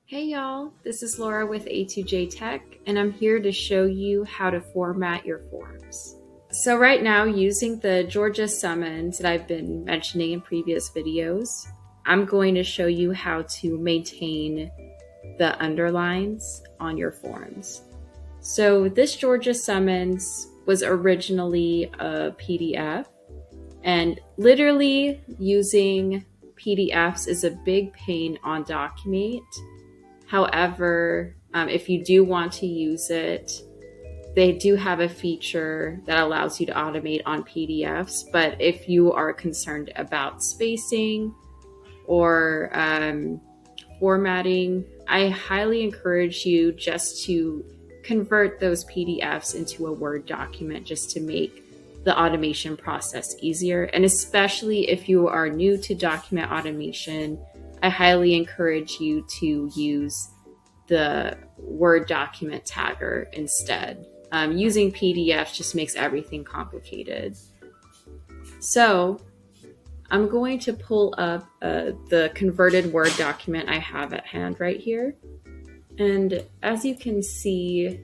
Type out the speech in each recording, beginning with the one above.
Hey y'all, this is Laura with A2J Tech, and I'm here to show you how to format your forms. So right now, using the Georgia summons that I've been mentioning in previous videos, I'm going to show you how to maintain the underlines on your forms. So this Georgia summons was originally a PDF, and literally using PDFs is a big pain on Document. However, if you do want to use it, they do have a feature that allows you to automate on PDFs. But if you are concerned about spacing or formatting, I highly encourage you just to convert those PDFs into a Word document just to make the automation process easier. And especially if you are new to document automation, I highly encourage you to use the Word document tagger instead. Using PDFs just makes everything complicated. So I'm going to pull up the converted Word document I have at hand right here. And as you can see,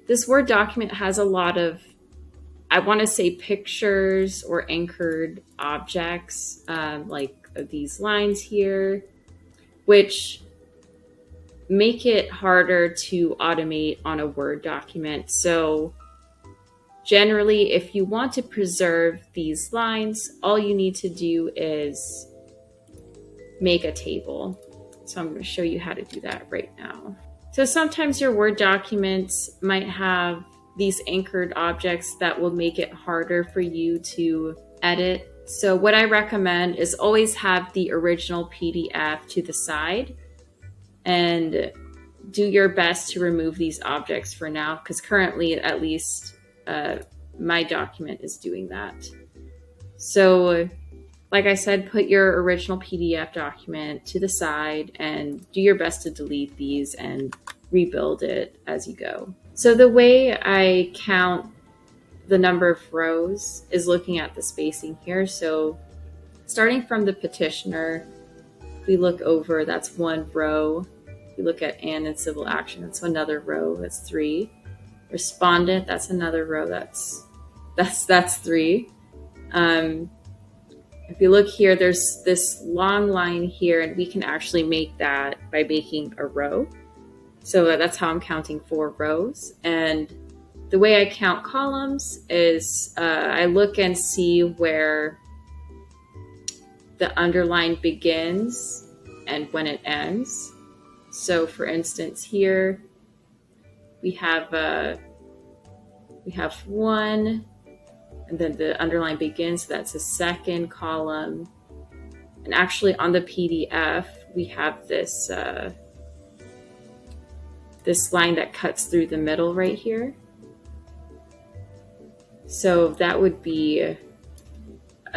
this Word document has a lot of, I want to say, pictures or anchored objects, like these lines here, which make it harder to automate on a Word document. So generally, if you want to preserve these lines, all you need to do is make a table. So I'm going to show you how to do that right now. So sometimes your Word documents might have these anchored objects that will make it harder for you to edit. So what I recommend is always have the original PDF to the side and do your best to remove these objects for now, because currently, at least, my document is doing that. So, like I said, put your original PDF document to the side and do your best to delete these and rebuild it as you go. So the way I count the number of rows is looking at the spacing here. So starting from the petitioner, we look over, that's one row. We look at and civil action, that's another row, that's 3. Respondent, that's another row, that's 3. If you look here, there's this long line here, and we can actually make that by making a row. So that's how I'm counting 4 rows. And the way I count columns is I look and see where the underline begins and when it ends. So for instance, here we have 1, and then the underline begins, so that's a second column. And actually on the PDF, we have this this line that cuts through the middle right here. So that would be a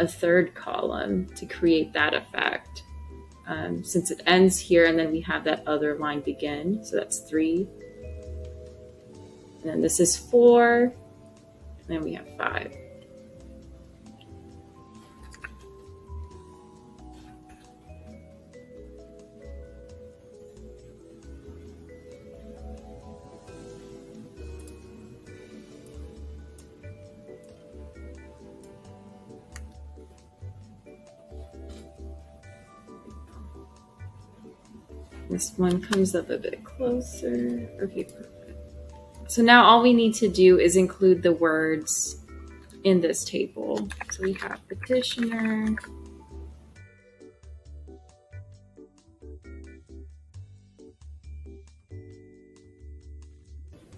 third column to create that effect. Since it ends here, and then we have that other line begin, so that's 3. And then this is 4, and then we have 5. This one comes up a bit closer. Okay, perfect. So now all we need to do is include the words in this table. So we have petitioner.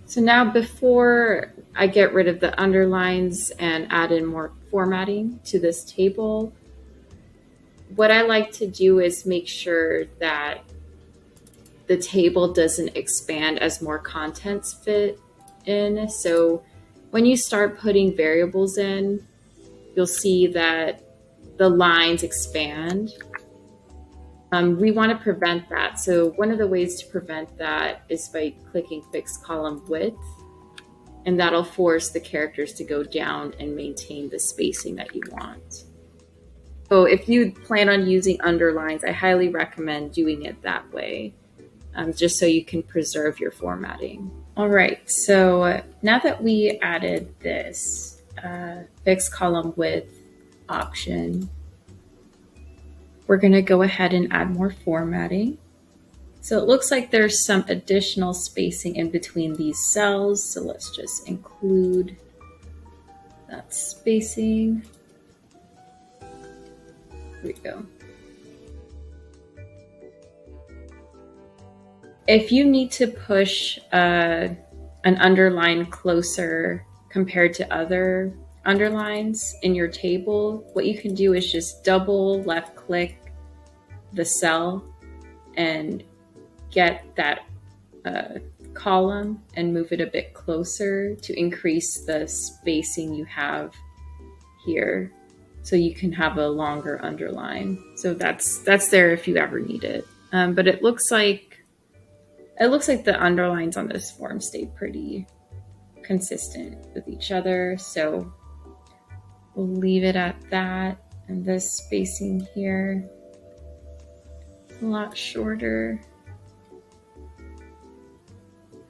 So now before I get rid of the underlines and add in more formatting to this table, what I like to do is make sure that the table doesn't expand as more contents fit in. So when you start putting variables in, you'll see that the lines expand. We want to prevent that. So one of the ways to prevent that is by clicking fix column width, and that'll force the characters to go down and maintain the spacing that you want. So if you plan on using underlines, I highly recommend doing it that way. just so you can preserve your formatting. All right, so now that we added this fixed column width option, we're going to go ahead and add more formatting. So it looks like there's some additional spacing in between these cells. So let's just include that spacing. Here we go. If you need to push an underline closer compared to other underlines in your table, what you can do is just double left click the cell and get that column and move it a bit closer to increase the spacing you have here, so you can have a longer underline. So that's there if you ever need it. But it looks like the underlines on this form stay pretty consistent with each other. So we'll leave it at that. And this spacing here, a lot shorter.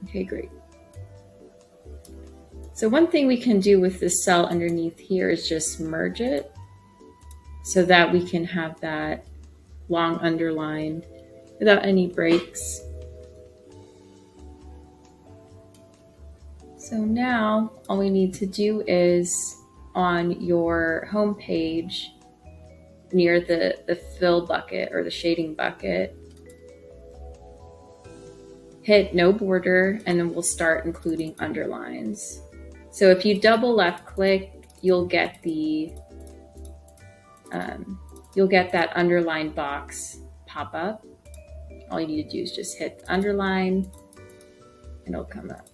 Okay, great. So one thing we can do with this cell underneath here is just merge it so that we can have that long underline without any breaks. So now all we need to do is on your home page near the fill bucket or the shading bucket, hit no border, and then we'll start including underlines. So if you double left click, you'll get that underline box pop up. All you need to do is just hit the underline and it'll come up.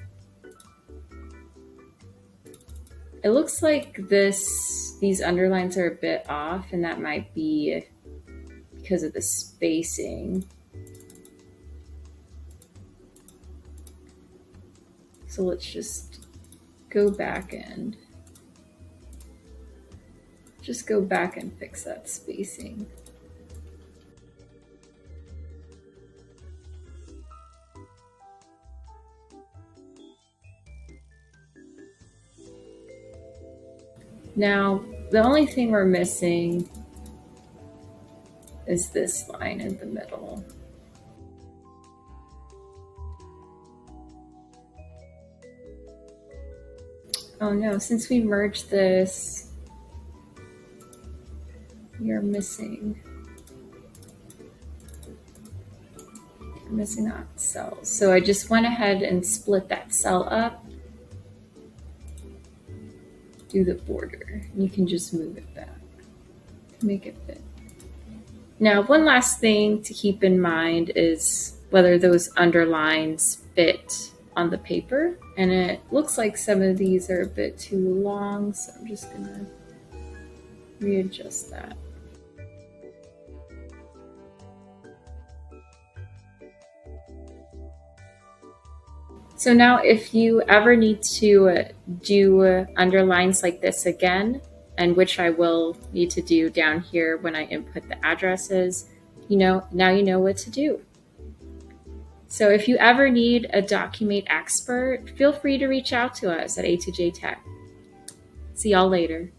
It looks like these underlines are a bit off, and that might be because of the spacing. So let's just go back and fix that spacing. Now, the only thing we're missing is this line in the middle. Oh no, since we merged this, we're missing that cell. So I just went ahead and split that cell up. Do the border. You can just move it back to make it fit. Now, one last thing to keep in mind is whether those underlines fit on the paper. And it looks like some of these are a bit too long, so I'm just gonna readjust that. So now if you ever need to do underlines like this again, and which I will need to do down here when I input the addresses, now you know what to do. So if you ever need a document expert, feel free to reach out to us at A2J Tech. See y'all later.